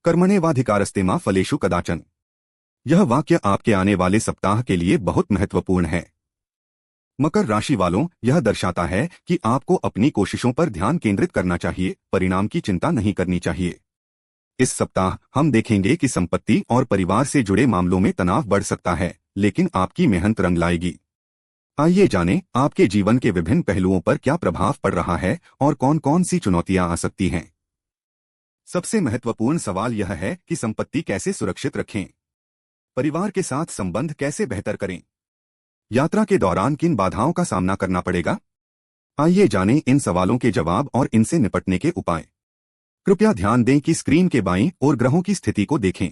कर्मण्येवाधिकारस्ते मा फलेषु कदाचन। यह वाक्य आपके आने वाले सप्ताह के लिए बहुत महत्वपूर्ण है। मकर राशि वालों, यह दर्शाता है कि आपको अपनी कोशिशों पर ध्यान केंद्रित करना चाहिए, परिणाम की चिंता नहीं करनी चाहिए। इस सप्ताह हम देखेंगे कि संपत्ति और परिवार से जुड़े मामलों में तनाव बढ़ सकता है, लेकिन आपकी मेहनत रंग लाएगी। आइए जानें आपके जीवन के विभिन्न पहलुओं पर क्या प्रभाव पड़ रहा है और कौन कौन सी चुनौतियां आ सकती हैं। सबसे महत्वपूर्ण सवाल यह है कि संपत्ति कैसे सुरक्षित रखें, परिवार के साथ संबंध कैसे बेहतर करें, यात्रा के दौरान किन बाधाओं का सामना करना पड़ेगा। आइए जानें इन सवालों के जवाब और इनसे निपटने के उपाय। कृपया ध्यान दें कि स्क्रीन के बाईं ओर ग्रहों की स्थिति को देखें।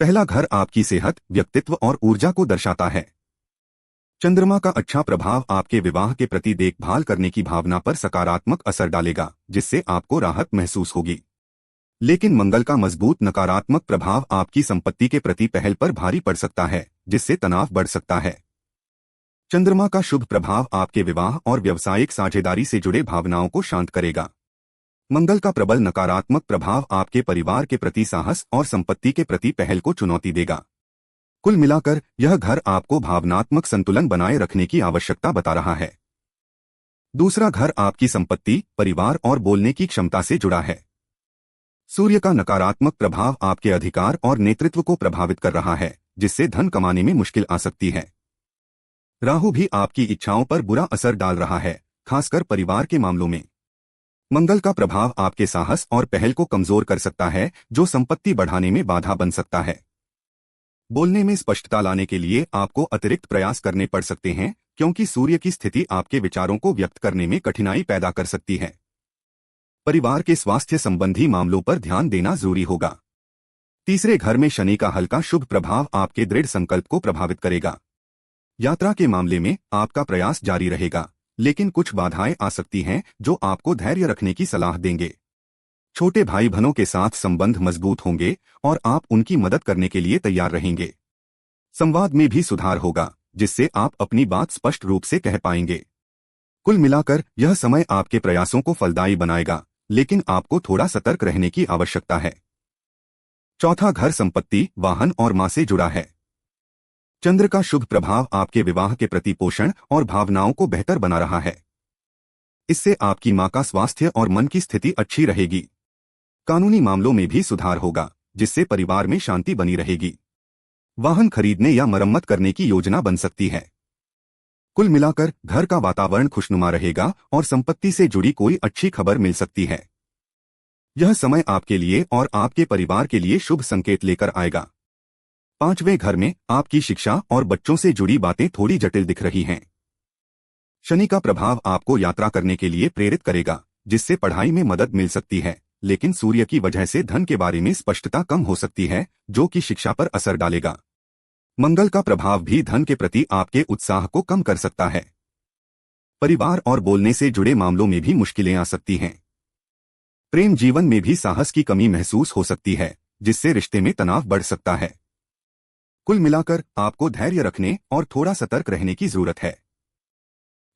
पहला घर आपकी सेहत, व्यक्तित्व और ऊर्जा को दर्शाता है। चंद्रमा का अच्छा प्रभाव आपके विवाह के प्रति देखभाल करने की भावना पर सकारात्मक असर डालेगा, जिससे आपको राहत महसूस होगी। लेकिन मंगल का मजबूत नकारात्मक प्रभाव आपकी संपत्ति के प्रति पहल पर भारी पड़ सकता है, जिससे तनाव बढ़ सकता है। चंद्रमा का शुभ प्रभाव आपके विवाह और व्यावसायिक साझेदारी से जुड़े भावनाओं को शांत करेगा। मंगल का प्रबल नकारात्मक प्रभाव आपके परिवार के प्रति साहस और संपत्ति के प्रति पहल को चुनौती देगा। कुल मिलाकर यह घर आपको भावनात्मक संतुलन बनाए रखने की आवश्यकता बता रहा है। दूसरा घर आपकी संपत्ति, परिवार और बोलने की क्षमता से जुड़ा है। सूर्य का नकारात्मक प्रभाव आपके अधिकार और नेतृत्व को प्रभावित कर रहा है, जिससे धन कमाने में मुश्किल आ सकती है। राहु भी आपकी इच्छाओं पर बुरा असर डाल रहा है, खासकर परिवार के मामलों में। मंगल का प्रभाव आपके साहस और पहल को कमजोर कर सकता है, जो संपत्ति बढ़ाने में बाधा बन सकता है। बोलने में स्पष्टता लाने के लिए आपको अतिरिक्त प्रयास करने पड़ सकते हैं, क्योंकि सूर्य की स्थिति आपके विचारों को व्यक्त करने में कठिनाई पैदा कर सकती है। परिवार के स्वास्थ्य संबंधी मामलों पर ध्यान देना जरूरी होगा। तीसरे घर में शनि का हल्का शुभ प्रभाव आपके दृढ़ संकल्प को प्रभावित करेगा। यात्रा के मामले में आपका प्रयास जारी रहेगा, लेकिन कुछ बाधाएं आ सकती हैं जो आपको धैर्य रखने की सलाह देंगे। छोटे भाई बहनों के साथ संबंध मजबूत होंगे और आप उनकी मदद करने के लिए तैयार रहेंगे। संवाद में भी सुधार होगा, जिससे आप अपनी बात स्पष्ट रूप से कह पाएंगे। कुल मिलाकर यह समय आपके प्रयासों को फलदायी बनाएगा, लेकिन आपको थोड़ा सतर्क रहने की आवश्यकता है। चौथा घर संपत्ति, वाहन और मां से जुड़ा है। चंद्र का शुभ प्रभाव आपके विवाह के प्रति पोषण और भावनाओं को बेहतर बना रहा है। इससे आपकी मां का स्वास्थ्य और मन की स्थिति अच्छी रहेगी। कानूनी मामलों में भी सुधार होगा, जिससे परिवार में शांति बनी रहेगी। वाहन खरीदने या मरम्मत करने की योजना बन सकती है। कुल मिलाकर घर का वातावरण खुशनुमा रहेगा और संपत्ति से जुड़ी कोई अच्छी खबर मिल सकती है। यह समय आपके लिए और आपके परिवार के लिए शुभ संकेत लेकर आएगा। पांचवें घर में आपकी शिक्षा और बच्चों से जुड़ी बातें थोड़ी जटिल दिख रही हैं। शनि का प्रभाव आपको यात्रा करने के लिए प्रेरित करेगा, जिससे पढ़ाई में मदद मिल सकती है, लेकिन सूर्य की वजह से धन के बारे में स्पष्टता कम हो सकती है, जो कि शिक्षा पर असर डालेगा। मंगल का प्रभाव भी धन के प्रति आपके उत्साह को कम कर सकता है। परिवार और बोलने से जुड़े मामलों में भी मुश्किलें आ सकती हैं। प्रेम जीवन में भी साहस की कमी महसूस हो सकती है, जिससे रिश्ते में तनाव बढ़ सकता है। कुल मिलाकर आपको धैर्य रखने और थोड़ा सतर्क रहने की जरूरत है।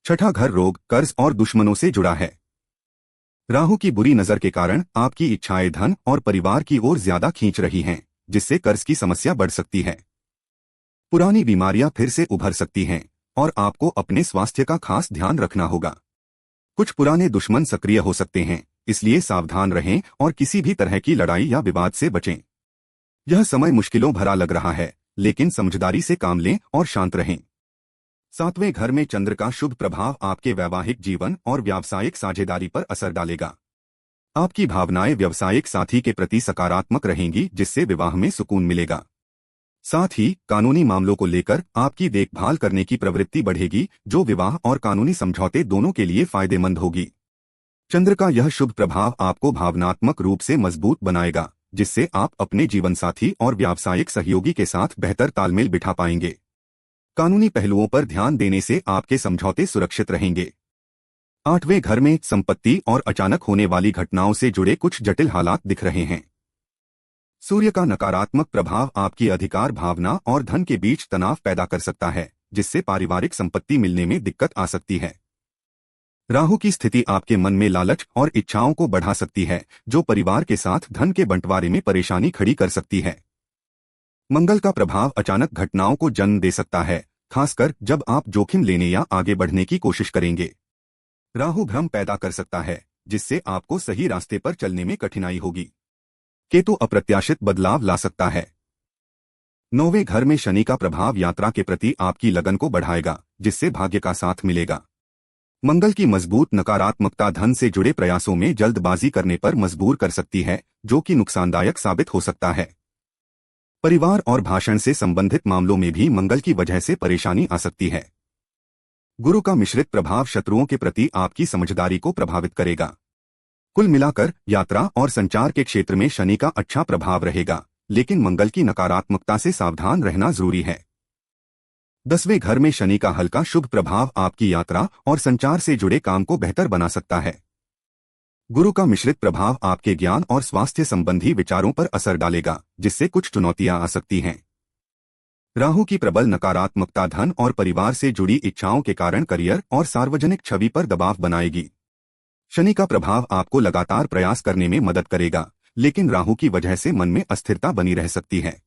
छठा घर रोग, कर्ज और दुश्मनों से जुड़ा है। राहु की बुरी नजर के कारण आपकी इच्छाएं धन और परिवार की ओर ज्यादा खींच रही हैं, जिससे कर्ज की समस्या बढ़ सकती है। पुरानी बीमारियां फिर से उभर सकती हैं और आपको अपने स्वास्थ्य का खास ध्यान रखना होगा। कुछ पुराने दुश्मन सक्रिय हो सकते हैं, इसलिए सावधान रहें और किसी भी तरह की लड़ाई या विवाद से बचें। यह समय मुश्किलों भरा लग रहा है, लेकिन समझदारी से काम लें और शांत रहें। सातवें घर में चंद्र का शुभ प्रभाव आपके वैवाहिक जीवन और व्यावसायिक साझेदारी पर असर डालेगा। आपकी भावनाएं व्यावसायिक साथी के प्रति सकारात्मक रहेंगी, जिससे विवाह में सुकून मिलेगा। साथ ही कानूनी मामलों को लेकर आपकी देखभाल करने की प्रवृत्ति बढ़ेगी, जो विवाह और कानूनी समझौते दोनों के लिए फायदेमंद होगी। चंद्र का यह शुभ प्रभाव आपको भावनात्मक रूप से मजबूत बनाएगा, जिससे आप अपने जीवनसाथी और व्यावसायिक सहयोगी के साथ बेहतर तालमेल बिठा पाएंगे। कानूनी पहलुओं पर ध्यान देने से आपके समझौते सुरक्षित रहेंगे। आठवें घर में संपत्ति और अचानक होने वाली घटनाओं से जुड़े कुछ जटिल हालात दिख रहे हैं। सूर्य का नकारात्मक प्रभाव आपकी अधिकार भावना और धन के बीच तनाव पैदा कर सकता है, जिससे पारिवारिक संपत्ति मिलने में दिक्कत आ सकती है। राहु की स्थिति आपके मन में लालच और इच्छाओं को बढ़ा सकती है, जो परिवार के साथ धन के बंटवारे में परेशानी खड़ी कर सकती है। मंगल का प्रभाव अचानक घटनाओं को जन्म दे सकता है, खासकर जब आप जोखिम लेने या आगे बढ़ने की कोशिश करेंगे। राहु भ्रम पैदा कर सकता है, जिससे आपको सही रास्ते पर चलने में कठिनाई होगी। केतु अप्रत्याशित बदलाव ला सकता है। 9वें घर में शनि का प्रभाव यात्रा के प्रति आपकी लगन को बढ़ाएगा, जिससे भाग्य का साथ मिलेगा। मंगल की मजबूत नकारात्मकता धन से जुड़े प्रयासों में जल्दबाजी करने पर मजबूर कर सकती है, जो कि नुकसानदायक साबित हो सकता है। परिवार और भाषण से संबंधित मामलों में भी मंगल की वजह से परेशानी आ सकती है। गुरु का मिश्रित प्रभाव शत्रुओं के प्रति आपकी समझदारी को प्रभावित करेगा। कुल मिलाकर यात्रा और संचार के क्षेत्र में शनि का अच्छा प्रभाव रहेगा, लेकिन मंगल की नकारात्मकता से सावधान रहना जरूरी है। 10वें घर में शनि का हल्का शुभ प्रभाव आपकी यात्रा और संचार से जुड़े काम को बेहतर बना सकता है। गुरु का मिश्रित प्रभाव आपके ज्ञान और स्वास्थ्य संबंधी विचारों पर असर डालेगा, जिससे कुछ चुनौतियां आ सकती हैं। राहु की प्रबल नकारात्मकता धन और परिवार से जुड़ी इच्छाओं के कारण करियर और सार्वजनिक छवि पर दबाव बनाएगी। शनि का प्रभाव आपको लगातार प्रयास करने में मदद करेगा, लेकिन राहु की वजह से मन में अस्थिरता बनी रह सकती है।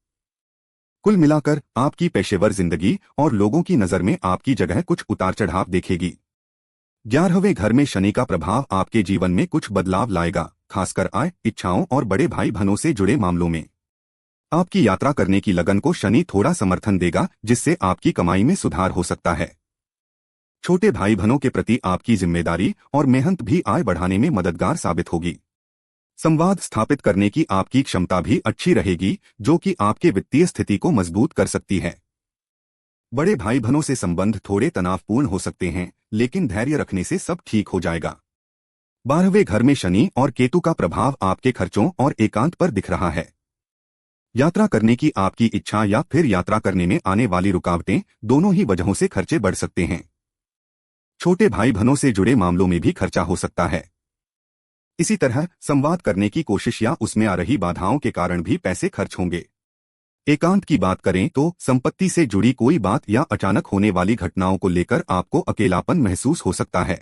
कुल मिलाकर आपकी पेशेवर जिंदगी और लोगों की नजर में आपकी जगह कुछ उतार चढ़ाव देखेगी। 11वें घर में शनि का प्रभाव आपके जीवन में कुछ बदलाव लाएगा, खासकर आय, इच्छाओं और बड़े भाई बहनों से जुड़े मामलों में। आपकी यात्रा करने की लगन को शनि थोड़ा समर्थन देगा, जिससे आपकी कमाई में सुधार हो सकता है। छोटे भाई बहनों के प्रति आपकी जिम्मेदारी और मेहनत भी आय बढ़ाने में मददगार साबित होगी। संवाद स्थापित करने की आपकी क्षमता भी अच्छी रहेगी, जो कि आपके वित्तीय स्थिति को मजबूत कर सकती है। बड़े भाई बहनों से संबंध थोड़े तनावपूर्ण हो सकते हैं, लेकिन धैर्य रखने से सब ठीक हो जाएगा। 12वें घर में शनि और केतु का प्रभाव आपके खर्चों और एकांत पर दिख रहा है। यात्रा करने की आपकी इच्छा या फिर यात्रा करने में आने वाली रुकावटें, दोनों ही वजहों से खर्चे बढ़ सकते हैं। छोटे भाई बहनों से जुड़े मामलों में भी खर्चा हो सकता है। इसी तरह संवाद करने की कोशिश या उसमें आ रही बाधाओं के कारण भी पैसे खर्च होंगे। एकांत की बात करें तो संपत्ति से जुड़ी कोई बात या अचानक होने वाली घटनाओं को लेकर आपको अकेलापन महसूस हो सकता है।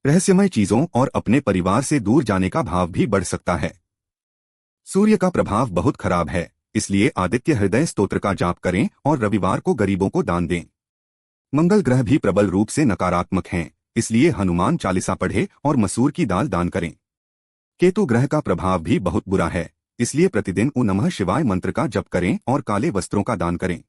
रहस्यमय चीजों और अपने परिवार से दूर जाने का भाव भी बढ़ सकता है। सूर्य का प्रभाव बहुत खराब है, इसलिए आदित्य हृदय स्तोत्र का जाप करें और रविवार को गरीबों को दान दें। मंगल ग्रह भी प्रबल रूप से नकारात्मक हैं, इसलिए हनुमान चालीसा पढ़े और मसूर की दाल दान करें। केतु ग्रह का प्रभाव भी बहुत बुरा है, इसलिए प्रतिदिन ओम नमः शिवाय मंत्र का जप करें और काले वस्त्रों का दान करें।